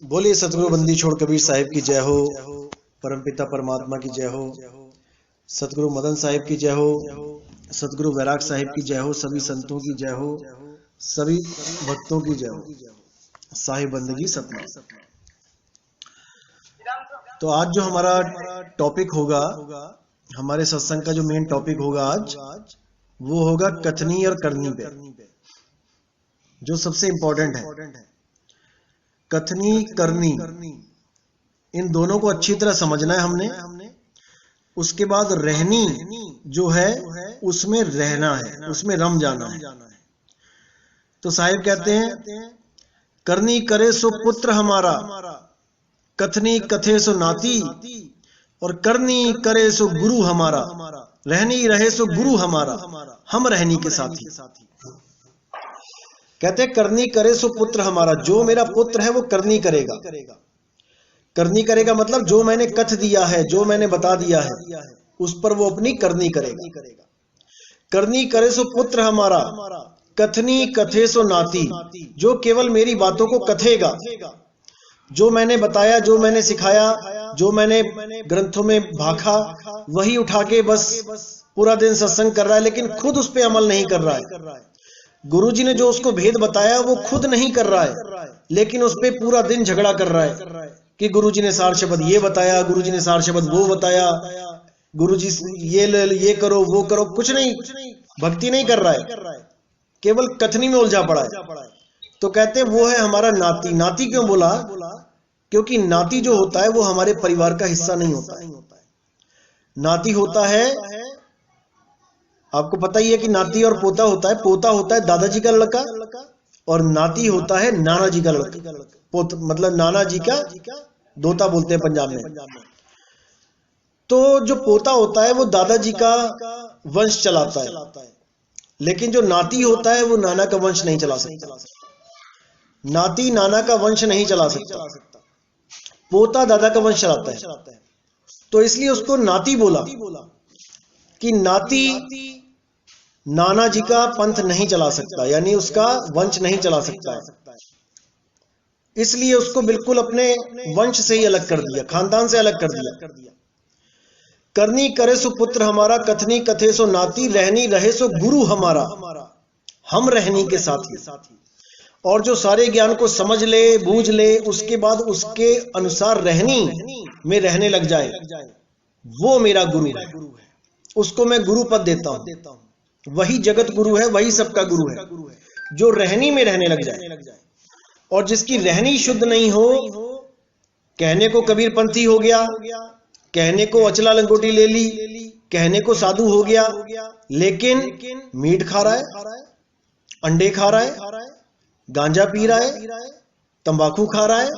बोलिए सतगुरु बंदी छोड़ कबीर साहिब की जय हो। परमपिता परमात्मा की जय हो। सतगुरु मदन साहिब की जय हो। सतगुरु वैराग साहिब की जय हो। सभी संतों की जय हो। सभी भक्तों की जय हो। साहिब बंदगी सतनाम। तो आज जो हमारा टॉपिक होगा, हमारे सत्संग का जो मेन टॉपिक होगा आज, वो होगा कथनी और करनी पे, जो सबसे इंपॉर्टेंट है। कथनी करनी, इन दोनों को अच्छी तरह समझना है हमने। उसके बाद रहनी जो है उसमें रहना है, उसमें रम जाना है। तो साहिब कहते हैं, करनी करे सो पुत्र हमारा, कथनी कथे सो नाती, और करनी करे सो गुरु हमारा, रहनी रहे सो गुरु हमारा, हम रहनी के साथी। कहते हैं करनी करे सो पुत्र हमारा, जो मेरा पुत्र है वो करनी करेगा। करनी करेगा मतलब जो मैंने कथ दिया है, जो मैंने बता दिया है, उस पर वो अपनी करनी करेगा। करनी करे सो पुत्र हमारा, कथनी कथे सो नाती, जो केवल मेरी बातों को कथेगा। जो मैंने बताया, जो मैंने सिखाया, जो मैंने ग्रंथों में भाखा, वही उठा के बस पूरा दिन सत्संग कर रहा है, लेकिन खुद उस पर अमल नहीं कर रहा है। गुरुजी ने जो उसको भेद बताया वो खुद नहीं कर रहा है, लेकिन उस पर पूरा दिन झगड़ा कर रहा है कि गुरुजी ने सार शब्द ये बताया, गुरुजी ने सार शब्द वो बताया, गुरुजी ये करो वो करो। कुछ नहीं, भक्ति नहीं कर रहा है, केवल कथनी में उलझा पड़ा है। तो कहते हैं वो है हमारा नाती। नाती क्यों बोला? क्योंकि नाती जो होता है वो हमारे परिवार का हिस्सा नहीं होता है। नाती होता है, आपको पता ही है कि नाती और पोता होता है। पोता होता है दादाजी का लड़का, और नाती होता है नाना जी का लड़का। मतलब नाना जी का दोता बोलते हैं पंजाब में। तो जो पोता होता है वो दादाजी का वंश चलाता है, लेकिन जो नाती होता है वो नाना का वंश नहीं चला सकता। नाती नाना का वंश नहीं चला सकता, पोता दादा का वंश चलाता है। तो इसलिए उसको नाती बोला कि नाती नाना जी का पंथ नहीं चला सकता, यानी उसका वंश नहीं चला सकता है। इसलिए उसको बिल्कुल अपने वंश से ही अलग कर दिया, खानदान से अलग कर दिया। करनी करे सो पुत्र हमारा, कथनी कथे सो नाती, रहनी रहे सो गुरु हमारा, हम रहनी के साथी। और जो सारे ज्ञान को समझ ले, बूझ ले, उसके बाद उसके अनुसार रहनी में रहने लग जाए, वो मेरा गुरु है। उसको मैं गुरु पद देता हूं। वही जगत गुरु है, वही सबका गुरु है, जो रहनी में रहने लग जाए। और जिसकी रहनी शुद्ध नहीं हो, कहने को कबीर पंथी हो गया, कहने को अचला लंगोटी ले ली, कहने को साधु हो गया, लेकिन मीट खा रहा है, अंडे खा रहा है, गांजा पी रहा है, तंबाकू खा रहा है,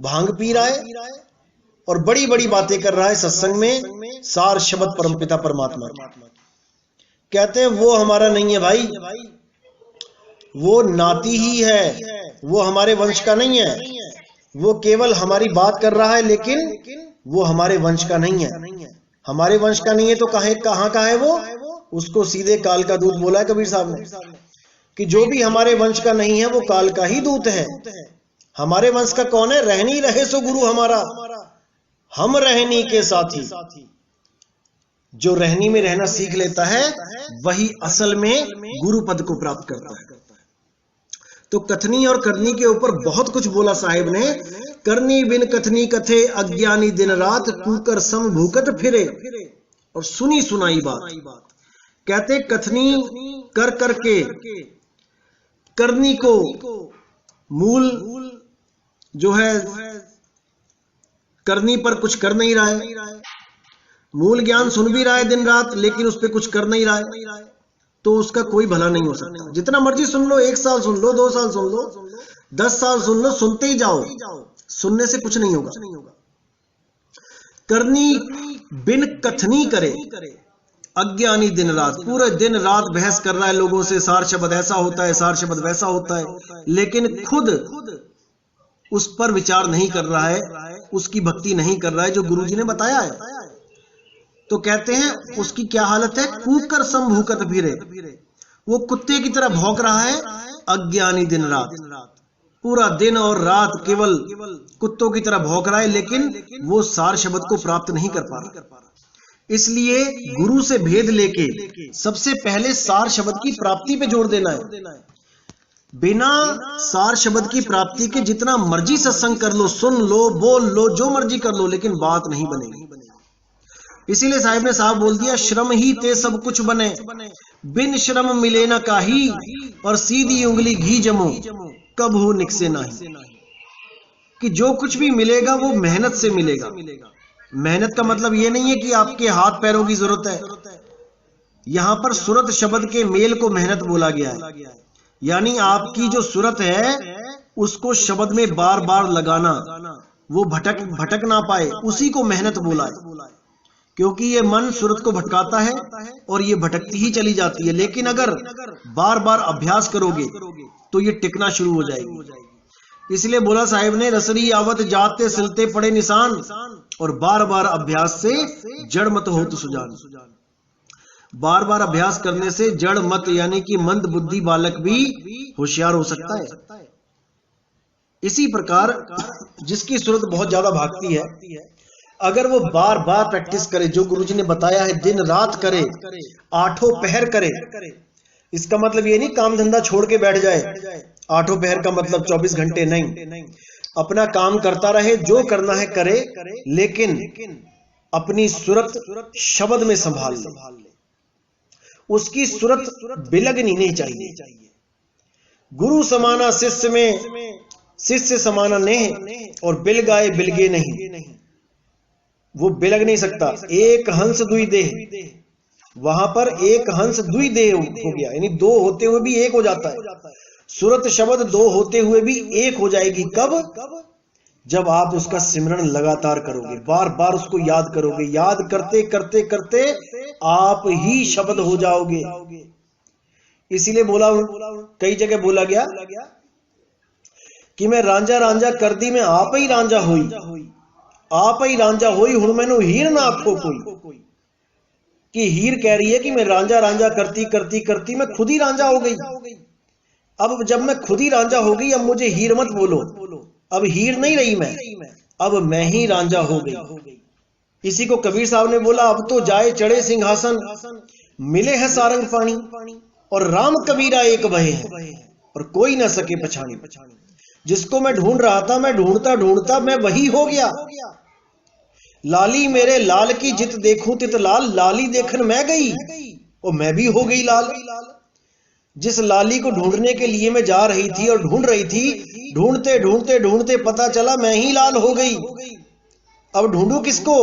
भांग पी रहा है, और बड़ी बड़ी बातें कर रहा है सत्संग में। सार शब्द परमपिता परमात्मा। कहते हैं वो हमारा नहीं है भाई, वो नाती ही है, वो हमारे वंश का नहीं है। वो केवल हमारी बात कर रहा है, लेकिन वो हमारे वंश का नहीं है। हमारे वंश का नहीं है तो कहां का है वो? उसको सीधे काल का दूत बोला है कबीर साहब ने, कि जो भी हमारे वंश का नहीं है वो काल का ही दूत है। हमारे वंश का कौन है? रहनी रहे सो गुरु हमारा, हम रहनी के साथी। जो रहनी में रहना सीख लेता है वही असल में गुरु पद को प्राप्त करता है। तो कथनी और करनी के ऊपर बहुत कुछ बोला साहिब ने। करनी बिन कथनी कथे, अज्ञानी दिन रात, कुकर सम भूकत फिरे। और सुनी सुनाई बात। कहते कथनी कर करके करनी को मूल जो है, करनी पर कुछ कर नहीं रहा है। मूल ज्ञान सुन भी रहा है दिन रात, लेकिन उस पर कुछ कर नहीं रहा है, तो उसका कोई भला नहीं हो सकता। जितना मर्जी सुन लो, 1 साल सुन लो, 2 साल सुन लो, 10 साल सुन लो, सुनते ही जाओ, सुनने से कुछ नहीं होगा। करनी बिन कथनी करे, अज्ञानी दिन रात, पूरे दिन रात बहस कर रहा है लोगों से, सार शब्द ऐसा होता है, सार शब्द वैसा होता है, लेकिन खुद उस पर विचार नहीं कर रहा है, उसकी भक्ति नहीं कर रहा है जो गुरुजी ने बताया है। तो कहते हैं उसकी क्या हालत है? कुकर सम भूकत फिरे, वो कुत्ते की तरह भौंक रहा है अज्ञानी दिन रात। पूरा दिन और रात केवल कुत्तों की तरह भौंक रहा है, लेकिन वो सार शब्द को प्राप्त नहीं कर पा रहा। इसलिए गुरु से भेद लेके सबसे पहले सार शब्द की प्राप्ति पे जोर देना है। बिना सार शब्द की प्राप्ति के जितना मर्जी सत्संग कर लो, सुन लो, बोल लो, जो मर्जी कर लो, लेकिन बात नहीं बनेगी। इसीलिए साहिब ने साहब बोल दिया, श्रम ही ते सब कुछ बने, बिन श्रम मिले ना काही, और सीधी उंगली घी जमो, कब हो निकसे नहीं। कि जो कुछ भी मिलेगा वो मेहनत से मिलेगा। मेहनत का मतलब ये नहीं है कि आपके हाथ पैरों की जरूरत है। यहां पर सूरत शब्द के मेल को मेहनत बोला गया है, यानी आपकी जो सूरत है उसको शब्द में बार बार लगाना, वो भटक ना पाए, उसी को मेहनत बोला है। क्योंकि ये मन सूरत को भटकाता है और ये भटकती ही चली जाती है, लेकिन अगर बार बार अभ्यास करोगे तो ये टिकना शुरू हो जाएगी। इसलिए बोला साहिब ने, रसरी आवत जाते सिलते पड़े निशान, और बार बार अभ्यास से जड़ मत हो तो सुजान। बार बार अभ्यास करने से जड़ मत यानी कि मंद बुद्धि बालक भी होशियार हो सकता है। इसी प्रकार जिसकी सूरत बहुत ज्यादा भागती है, अगर वो बार बार प्रैक्टिस करे, जो गुरुजी ने बताया है दिन रात करे, आठों पहर करे। इसका मतलब ये नहीं काम धंधा छोड़ के बैठ जाए, आठों पहर का मतलब 24 घंटे नहीं, अपना काम करता रहे, जो करना है करे, लेकिन अपनी सूरत शब्द में संभाल ले। उसकी सूरत बिलगनी नहीं चाहिए। गुरु समाना शिष्य में, शिष्य समाना नेह, और बिल गाए बिलगे नहीं, वो बिलग नहीं सकता। एक हंस दुई देह, वहां पर एक हंस दुई देह हो गया, यानी दो होते हुए भी एक हो जाता है। सूरत शब्द दो होते हुए भी एक हो जाएगी। कब? जब आप उसका सिमरन लगातार करोगे, बार बार उसको याद करोगे, याद करते करते करते आप ही शब्द हो जाओगे। इसीलिए बोला, कई जगह बोला गया कि मैं रांझा रांझा कर दी, मैं आप ही रांझा होई, आप ही रांझा होई, हुण मैनू हीर ना आखो कोई। कि हीर कह रही है कि मैं रांझा रांझा करती करती करती मैं खुद ही रांझा हो गई। अब जब मैं खुद ही रांझा हो गई, अब मुझे हीर मत बोलो, अब हीर नहीं रही मैं, अब मैं ही रांझा हो गई। इसी को कबीर साहब ने बोला, अब तो जाए चढ़े सिंहासन, मिले हैं सारंग पानी, और राम कबीरा एक भय है, और कोई ना सके पछानी। जिसको मैं ढूंढ रहा था, मैं ढूंढता ढूंढता मैं वही हो गया। लाली मेरे लाल की जित देखूं तित लाल, लाली देखन मैं गई और मैं भी हो गई लाल। जिस लाली को ढूंढने के लिए मैं जा रही थी और ढूंढ रही थी, ढूंढते ढूंढते ढूंढते पता चला मैं ही लाल हो गई। अब ढूंढू किसको?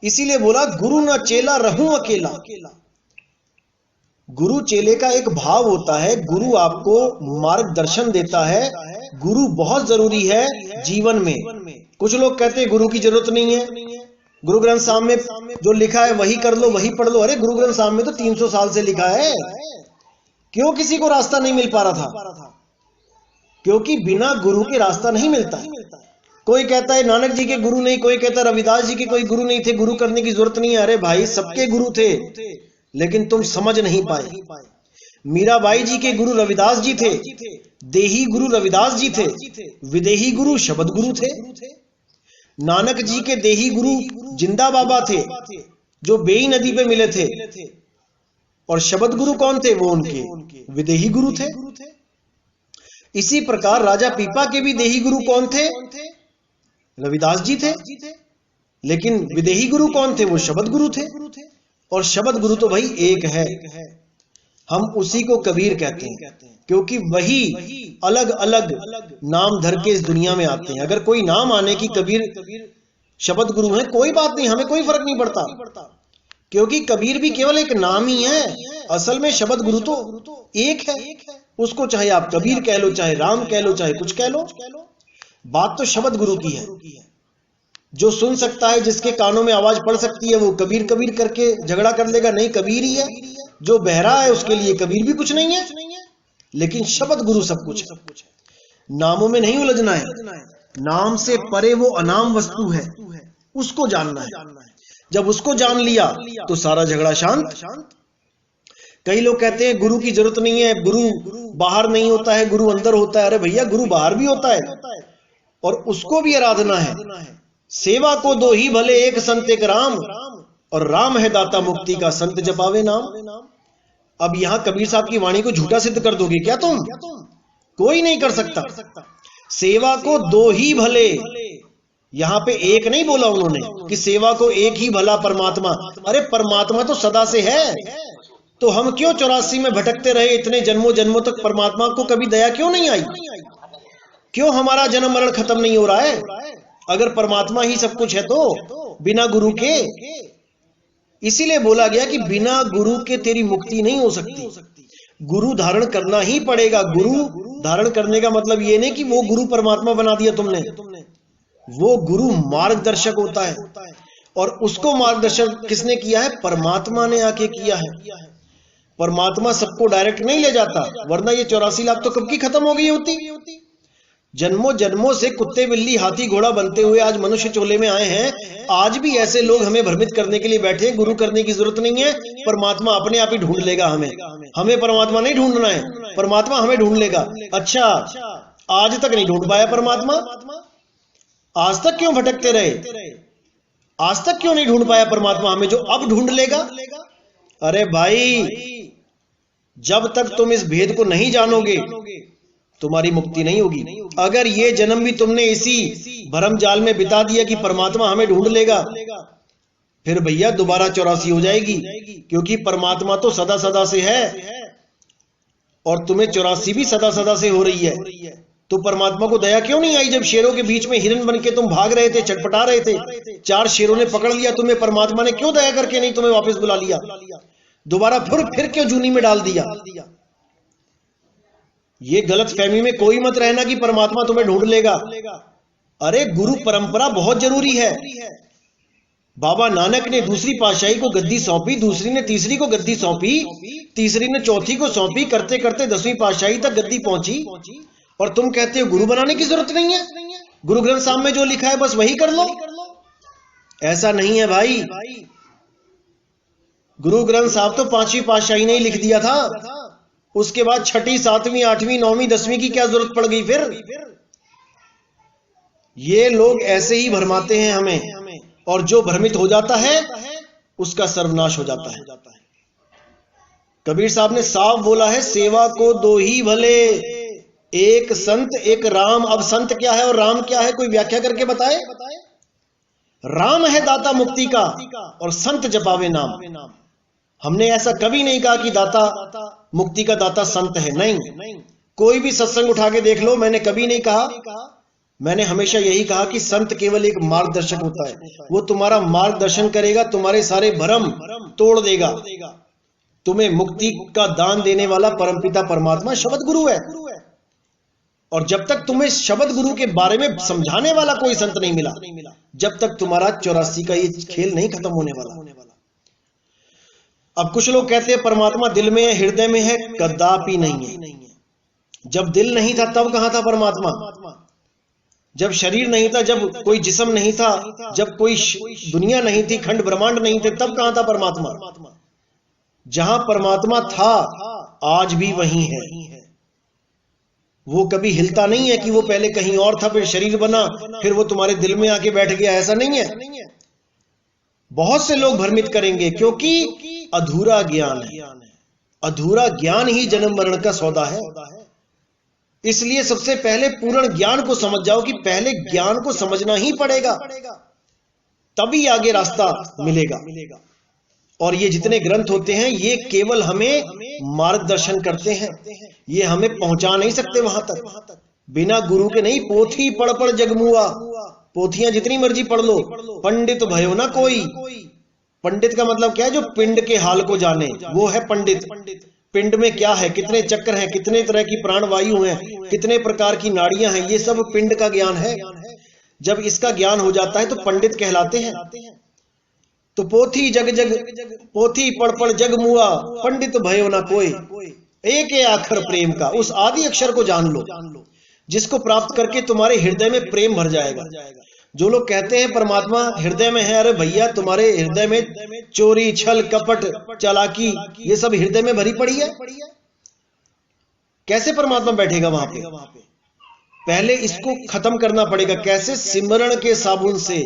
इसीलिए बोला, गुरु ना चेला रहूं अकेला। गुरु चेले का एक भाव होता है, गुरु आपको मार्गदर्शन देता है। गुरु बहुत जरूरी है जीवन में। कुछ लोग कहते हैं गुरु की जरूरत नहीं है, गुरु ग्रंथ साहब में जो लिखा है वही कर लो, वही पढ़ लो। अरे गुरु ग्रंथ साहब में तो 300 साल से लिखा है, क्यों किसी को रास्ता नहीं मिल पा रहा था? क्योंकि बिना गुरु के रास्ता नहीं मिलता। कोई कहता है नानक जी के गुरु नहीं, कोई कहता है रविदास जी के कोई गुरु नहीं थे, गुरु करने की जरूरत नहीं है। अरे भाई, सबके गुरु थे, लेकिन तुम समझ नहीं पाए। मीराबाई जी के गुरु रविदास जी थे, देही गुरु रविदास जी थे, विदेही गुरु शब्द गुरु थे। नानक जी के देही गुरु जिंदा बाबा थे, जो बेई नदी पे मिले थे, और शब्द गुरु कौन थे? वो उनके विदेही गुरु थे। इसी प्रकार राजा पीपा के भी देही गुरु कौन थे? रविदास जी थे, लेकिन विदेही गुरु कौन थे? वो शब्द गुरु थे। और शब्द गुरु तो भाई एक है, हम उसी को कबीर कहते हैं, क्योंकि वही अलग अलग नाम धर के इस दुनिया में आते हैं। अगर कोई नाम आने की कबीर शब्द गुरु है, कोई बात नहीं, हमें कोई फर्क नहीं पड़ता, क्योंकि कबीर भी केवल एक नाम ही है। असल में शब्द गुरु तो एक है, उसको चाहे आप कबीर कह लो, चाहे राम कह लो, चाहे कुछ कह लो, बात तो शब्द गुरु की है। जो सुन सकता है, जिसके कानों में आवाज पड़ सकती है, वो कबीर कबीर करके झगड़ा कर लेगा, नहीं कबीर ही है। जो बहरा है उसके लिए कबीर भी कुछ नहीं है, लेकिन शब्द गुरु सब कुछ है। नामों में नहीं उलझना है, नाम से परे वो अनाम वस्तु है, उसको जानना है। जब उसको जान लिया तो सारा झगड़ा शांत। कई लोग कहते हैं गुरु की जरूरत नहीं है, गुरु बाहर नहीं होता है, गुरु अंदर होता है। अरे भैया, गुरु बाहर भी होता है और उसको भी आराधना है। सेवा को दो ही भले, एक संत एक राम, और राम है दाता मुक्ति का, संत जपावे नाम। अब यहां कबीर साहब की वाणी को झूठा सिद्ध कर दोगे क्या तुम? कोई नहीं कर सकता। सेवा को दो ही भले, यहां पे एक नहीं बोला उन्होंने कि सेवा को एक ही भला परमात्मा। अरे परमात्मा तो सदा से है, तो हम क्यों 84 में भटकते रहे इतने जन्मों जन्मों तक? परमात्मा को कभी दया क्यों नहीं आई? क्यों हमारा जन्म मरण खत्म नहीं हो रहा है? अगर परमात्मा ही सब कुछ है तो बिना गुरु के। इसीलिए बोला गया कि बिना गुरु के तेरी मुक्ति नहीं हो सकती, गुरु धारण करना ही पड़ेगा। गुरु धारण करने का मतलब ये नहीं कि वो गुरु परमात्मा बना दिया तुमने, वो गुरु मार्गदर्शक होता है, और उसको मार्गदर्शक किसने किया है? परमात्मा ने आके किया है। परमात्मा सबको डायरेक्ट नहीं ले जाता, वरना ये 84 लाख तो कब की खत्म हो गई होती। जन्मों जन्मों से कुत्ते बिल्ली हाथी घोड़ा बनते हुए आज मनुष्य चोले में आए हैं। आज भी ऐसे लोग हमें भ्रमित करने के लिए बैठे, गुरु करने की जरूरत नहीं है, परमात्मा अपने आप ही ढूंढ लेगा हमें परमात्मा नहीं ढूंढना है, परमात्मा हमें ढूंढ लेगा। अच्छा, आज तक नहीं ढूंढ पाया परमात्मा? आज तक क्यों भटकते रहे? आज तक क्यों नहीं ढूंढ पाया परमात्मा हमें, जो अब ढूंढ लेगा? अरे भाई, जब तक तुम इस भेद को नहीं जानोगे तुम्हारी मुक्ति नहीं होगी। अगर ये जन्म भी तुमने इसी भरम जाल में बिता दिया कि परमात्मा हमें ढूंढ लेगा, फिर भैया दोबारा 84 हो जाएगी, क्योंकि परमात्मा तो सदा सदा से है और तुम्हें 84 भी सदा सदा से हो रही है। तो परमात्मा को दया क्यों नहीं आई? जब शेरों के बीच में हिरन बन के तुम भाग रहे थे, छटपटा रहे थे, 4 शेरों ने पकड़ लिया तुम्हें, परमात्मा ने क्यों दया करके नहीं तुम्हें वापस बुला लिया? दोबारा फिर क्यों जूनी में डाल दिया? ये गलत फहमी में कोई मत रहना कि परमात्मा तुम्हें ढूंढ लेगा। अरे गुरु परंपरा बहुत जरूरी है। बाबा नानक ने दूसरी पातशाही को गद्दी सौंपी, दूसरी ने तीसरी को गद्दी सौंपी, तीसरी ने चौथी को सौंपी, करते करते 10वीं पातशाही तक गद्दी पहुंची, और तुम कहते हो गुरु बनाने की जरूरत नहीं है, गुरु ग्रंथ साहब में जो लिखा है बस वही कर लो। ऐसा नहीं है भाई। गुरु ग्रंथ साहब तो 5वीं पातशाही ने ही लिख दिया था, उसके बाद 6ठी 7वीं 8वीं 9वीं 10वीं की क्या जरूरत पड़ गई फिर? ये लोग ऐसे ही भरमाते हैं हमें, और जो भ्रमित हो जाता है उसका सर्वनाश हो जाता है। कबीर साहब ने साफ बोला है, सेवा को दो ही भले, एक संत एक राम। अब संत क्या है और राम क्या है, कोई व्याख्या करके बताए? राम है दाता मुक्ति का और संत जपावे नाम। हमने ऐसा कभी नहीं कहा कि दाता मुक्ति का दाता संत है, नहीं। कोई भी सत्संग उठा के देख लो, मैंने कभी नहीं कहा। मैंने हमेशा यही कहा कि संत केवल एक मार्गदर्शक होता है, वो तुम्हारा मार्गदर्शन करेगा, तुम्हारे सारे भ्रम तोड़ देगा। तुम्हें मुक्ति का दान देने वाला परमपिता परमात्मा शब्द गुरु है, और जब तक तुम्हें शब्द गुरु के बारे में समझाने वाला कोई संत नहीं मिला, जब तक तुम्हारा 84 का ये खेल नहीं खत्म होने वाला। अब कुछ लोग कहते हैं परमात्मा दिल में है, हृदय में है। कदापि नहीं है। जब दिल नहीं था तब कहां था परमात्मा? जब शरीर नहीं था, जब कोई जिस्म नहीं था, जब कोई दुनिया नहीं थी, खंड ब्रह्मांड नहीं थे, तब कहां था परमात्मा? जहां परमात्मा था आज भी वहीं है। वो कभी हिलता नहीं है कि वो पहले कहीं और था, फिर शरीर बना, फिर वो तुम्हारे दिल में आके बैठ गया, ऐसा नहीं है। बहुत से लोग भ्रमित करेंगे, क्योंकि अधूरा ज्ञान है। अधूरा ज्ञान ही जन्म मरण का सौदा है। इसलिए सबसे पहले पूर्ण ज्ञान को समझ जाओ कि पहले ज्ञान को समझना ही पड़ेगा, तभी आगे रास्ता मिलेगा। और ये जितने ग्रंथ होते हैं ये केवल हमें मार्गदर्शन करते हैं, ये हमें पहुंचा नहीं सकते वहां तक। बिना गुरु के नहीं। पोथी पढ़ पढ़ जगमुआ, पोथियां जितनी मर्जी पढ़ लो, पंडित भयो ना कोई। पंडित का मतलब क्या है? जो पिंड के हाल को जाने, वो है पंडित। पिंड में क्या है, कितने चक्र हैं, कितने तरह की प्राणवायु हैं, कितने प्रकार की नाड़ियां हैं, ये सब पिंड का ज्ञान है। जब इसका ज्ञान हो जाता है तो पंडित कहलाते हैं। तो पोथी जग जग, पोथी पढ़ पढ़ जग मुआ, पंडित भयो ना कोई। एक आखर प्रेम का, उस आदि अक्षर को जान लो, जिसको प्राप्त करके तुम्हारे हृदय में प्रेम भर जाएगा। जो लोग कहते हैं परमात्मा हृदय में है, अरे भैया तुम्हारे हृदय में चोरी, छल, कपट, चालाकी ये सब हृदय में भरी पड़ी है, कैसे परमात्मा बैठेगा वहां पे? पहले इसको खत्म करना पड़ेगा। कैसे? सिमरण के साबुन से।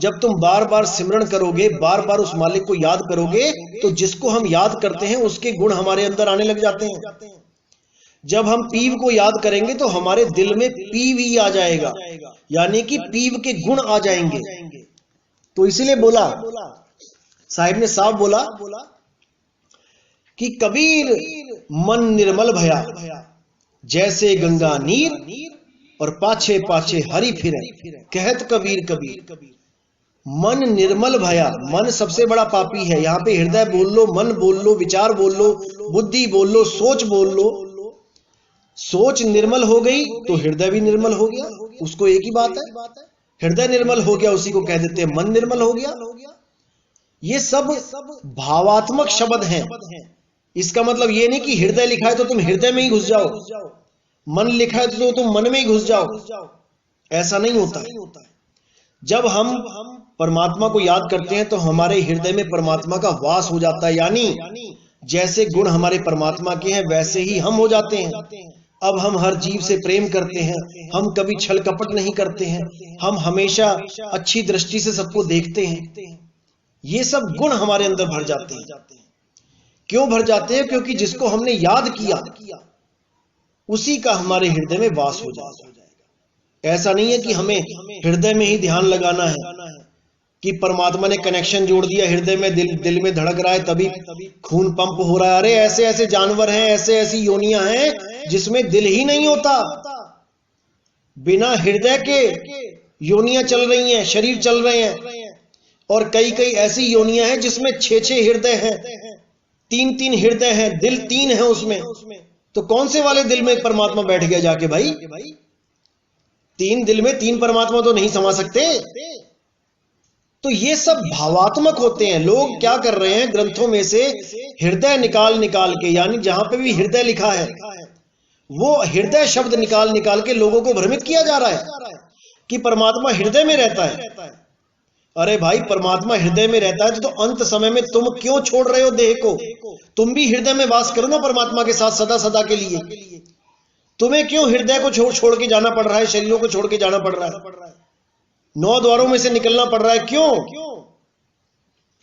जब तुम बार बार सिमरण करोगे, बार बार उस मालिक को याद करोगे, तो जिसको हम याद करते हैं उसके गुण हमारे अंदर आने लग जाते हैं। जब हम पीव को याद करेंगे तो हमारे दिल में पीव ही आ जाएगा, यानी कि पीव के गुण आ जाएंगे। तो इसीलिए बोला साहिब ने, साफ बोला कि कबीर मन निर्मल भया, जैसे गंगा नीर, और पाछे पाछे हरि फिरे, कहत कबीर कबीर। मन निर्मल भया, मन सबसे बड़ा पापी है। यहां पे हृदय बोल लो, मन बोल लो, विचार बोल लो, बुद्धि बोल लो, सोच बोल लो। सोच निर्मल हो गई तो हृदय भी निर्मल हो गया, उसको एक ही बात है। हृदय निर्मल हो गया, उसी को कह देते हैं मन निर्मल हो गया। ये सब भावात्मक शब्द हैं। इसका मतलब ये नहीं कि हृदय लिखा है तो तुम हृदय में ही घुस जाओ, मन लिखा है तो तुम मन में ही घुस जाओ, ऐसा नहीं होता है। जब हम परमात्मा को याद करते हैं तो हमारे हृदय में परमात्मा का वास हो जाता है, यानी जैसे गुण हमारे परमात्मा के हैं वैसे ही हम हो जाते हैं। अब हम हर जीव से प्रेम करते हैं, हम कभी छल कपट नहीं करते हैं, हम हमेशा अच्छी दृष्टि से सबको देखते हैं। ये सब गुण हमारे अंदर भर जाते हैं। क्यों भर जाते हैं? क्योंकि जिसको हमने याद किया उसी का हमारे हृदय में वास हो जाएगा। ऐसा नहीं है कि हमें हृदय में ही ध्यान लगाना है कि परमात्मा ने कनेक्शन जोड़ दिया हृदय में, दिल में धड़क रहा है तभी खून पंप हो रहा है। अरे ऐसे ऐसे जानवर हैं, ऐसे ऐसी योनियां हैं जिसमें दिल ही नहीं होता, बिना हृदय के योनियां चल रही हैं, शरीर चल रहे हैं। और कई कई ऐसी योनियां हैं जिसमें 6-6 हृदय हैं, 3-3 हृदय हैं, दिल 3 है उसमें। तो कौन से वाले दिल में परमात्मा बैठ गया जाके भाई? 3 दिल में 3 परमात्मा तो नहीं समा सकते। तो ये सब भावात्मक होते हैं। लोग क्या कर रहे हैं, ग्रंथों में से हृदय निकाल निकाल के, यानी जहां पे भी हृदय लिखा है वो हृदय शब्द निकाल निकाल के लोगों को भ्रमित किया जा रहा है कि परमात्मा हृदय में रहता है। अरे भाई, परमात्मा हृदय में रहता है तो अंत समय में तुम क्यों छोड़ रहे हो देह को? तुम भी हृदय में वास करो ना परमात्मा के साथ सदा सदा के लिए। तुम्हें क्यों हृदय को छोड़ के जाना पड़ रहा है, शरीरों को छोड़ के जाना पड़ रहा है, 9 द्वारों में से निकलना पड़ रहा है? क्यों?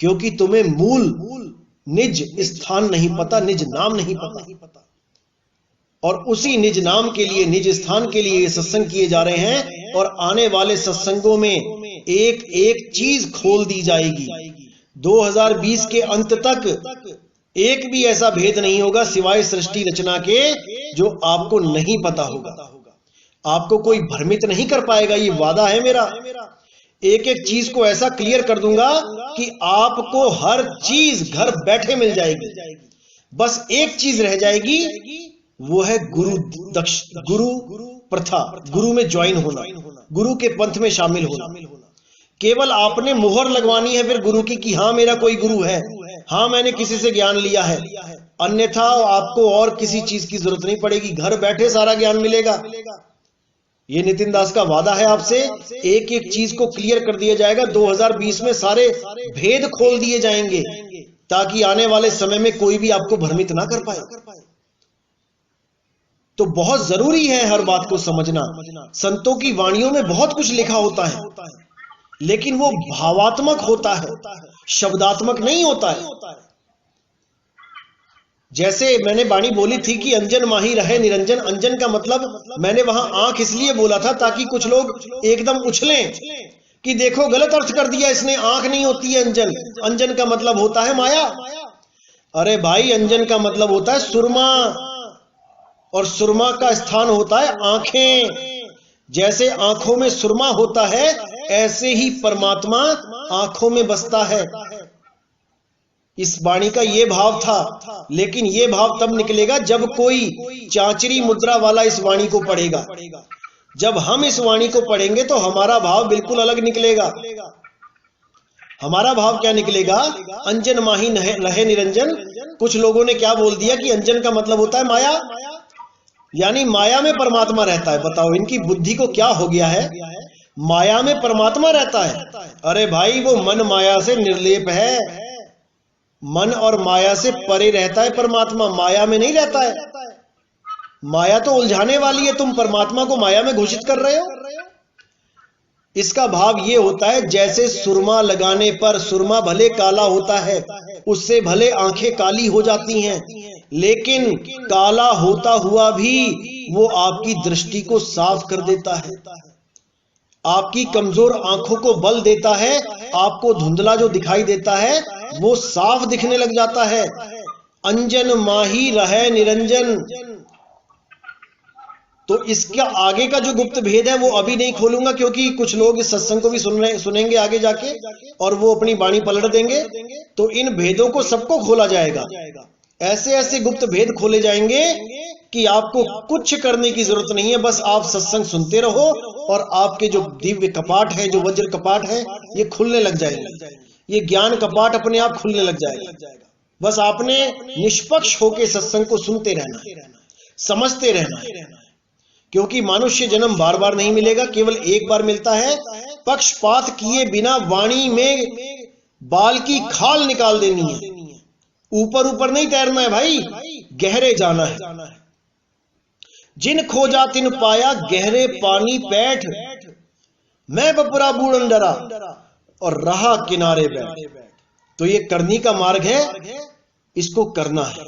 क्योंकि तुम्हें मूल निज स्थान नहीं पता, निज नाम नहीं पता। और उसी निज नाम के लिए, निज स्थान के लिए ये सत्संग किए जा रहे हैं। और आने वाले सत्संगों में एक एक चीज खोल दी जाएगी। 2020 के अंत तक एक भी ऐसा भेद नहीं होगा सिवाय सृष्टि रचना के जो आपको नहीं पता होगा। आपको कोई भ्रमित नहीं कर पाएगा, ये वादा है मेरा। एक एक चीज को ऐसा क्लियर कर दूंगा कि आपको हर चीज घर बैठे मिल जाएगी। बस एक चीज रह जाएगी, वो है गुरु प्रथा, गुरु में ज्वाइन होना, गुरु के पंथ में शामिल होना। केवल आपने मुहर लगवानी है फिर गुरु की कि हाँ मेरा कोई गुरु है, हाँ मैंने किसी से ज्ञान लिया है। अन्यथा आपको और किसी चीज की जरूरत नहीं पड़ेगी, घर बैठे सारा ज्ञान मिलेगा। ये नितिन दास का वादा है आपसे। एक एक चीज को क्लियर कर दिया जाएगा। 2020 में सारे भेद खोल दिए जाएंगे ताकि आने वाले समय में कोई भी आपको भ्रमित ना कर पाए। तो बहुत जरूरी है हर बात को समझना। संतों की वाणियों में बहुत कुछ लिखा होता है, लेकिन वो भावात्मक होता है, शब्दात्मक नहीं होता है। जैसे मैंने वाणी बोली थी कि अंजन माही रहे निरंजन। अंजन का मतलब मैंने वहां आंख इसलिए बोला था ताकि कुछ लोग एकदम उछलें कि देखो गलत अर्थ कर दिया इसने, आंख नहीं होती है अंजन। अंजन का मतलब होता है माया। अरे भाई, अंजन का मतलब होता है सुरमा, और सुरमा का स्थान होता है आंखें। जैसे आंखों में सुरमा होता है, ऐसे ही परमात्मा आंखों में बसता है। इस वाणी का ये भाव था, लेकिन ये भाव तब निकलेगा जब कोई चांचरी मुद्रा वाला इस वाणी को पढ़ेगा। जब हम इस वाणी को पढ़ेंगे तो हमारा भाव बिल्कुल अलग निकलेगा। हमारा भाव क्या निकलेगा? अंजन माही रहे निरंजन। कुछ लोगों ने क्या बोल दिया कि अंजन का मतलब होता है माया, यानी माया में परमात्मा रहता है। बताओ इनकी बुद्धि को क्या हो गया है। माया में परमात्मा रहता है। अरे भाई वो मन माया से निर्लेप है, मन और माया से परे रहता है परमात्मा, माया में नहीं रहता है। माया तो उलझाने वाली है, तुम परमात्मा को माया में घोषित कर रहे हो। इसका भाव ये होता है जैसे सुरमा लगाने पर, सुरमा भले काला होता है, उससे भले आंखें काली हो जाती हैं, लेकिन काला होता हुआ भी वो आपकी दृष्टि को साफ कर देता है, आपकी कमजोर आंखों को बल देता है, आपको धुंधला जो दिखाई देता है वो साफ दिखने लग जाता है। अंजन माही रहे निरंजन। तो इसका आगे का जो गुप्त भेद है वो अभी नहीं खोलूंगा, क्योंकि कुछ लोग इस सत्संग को भी सुनेंगे आगे जाके और वो अपनी वाणी पलट देंगे, तो इन भेदों को सबको खोला जाएगा। ऐसे ऐसे गुप्त भेद खोले जाएंगे कि आपको कुछ करने की जरूरत नहीं है, बस आप सत्संग सुनते रहो और आपके जो दिव्य कपाट है, जो वज्र कपाट है, ये खुलने लग जाएंगे, ये ज्ञान कपाट अपने आप खुलने लग जाएगा। बस आपने निष्पक्ष होकर सत्संग को सुनते रहना है, समझते रहना है, क्योंकि मनुष्य जन्म बार बार नहीं मिलेगा, केवल एक बार मिलता है। पक्षपात किए बिना वाणी में बाल की खाल निकाल देनी है, ऊपर ऊपर नहीं तैरना है भाई, गहरे जाना है। जिन खोजा तिन पाया गहरे पानी पैठ, मैं बपरा बूढ़न डरा और रहा किनारे बैठ। तो ये करनी का मार्ग है, इसको करना है।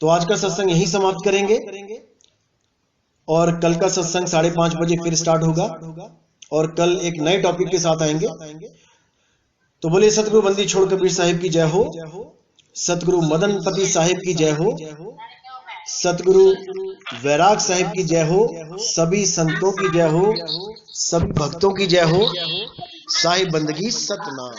तो आज का सत्संग यहीं समाप्त करेंगे और कल का सत्संग 5:30 बजे फिर स्टार्ट होगा और कल एक नए टॉपिक के साथ आएंगे। तो बोले सतगुरु बंदी छोड़ कबीर साहिब की जय हो, सतगुरु मदन पति साहिब की जय हो, सतगुरु वैराग साहिब की जय हो, सभी संतों की जय हो, सभी भक्तों की जय हो। साहिब बंदगी सतनाम।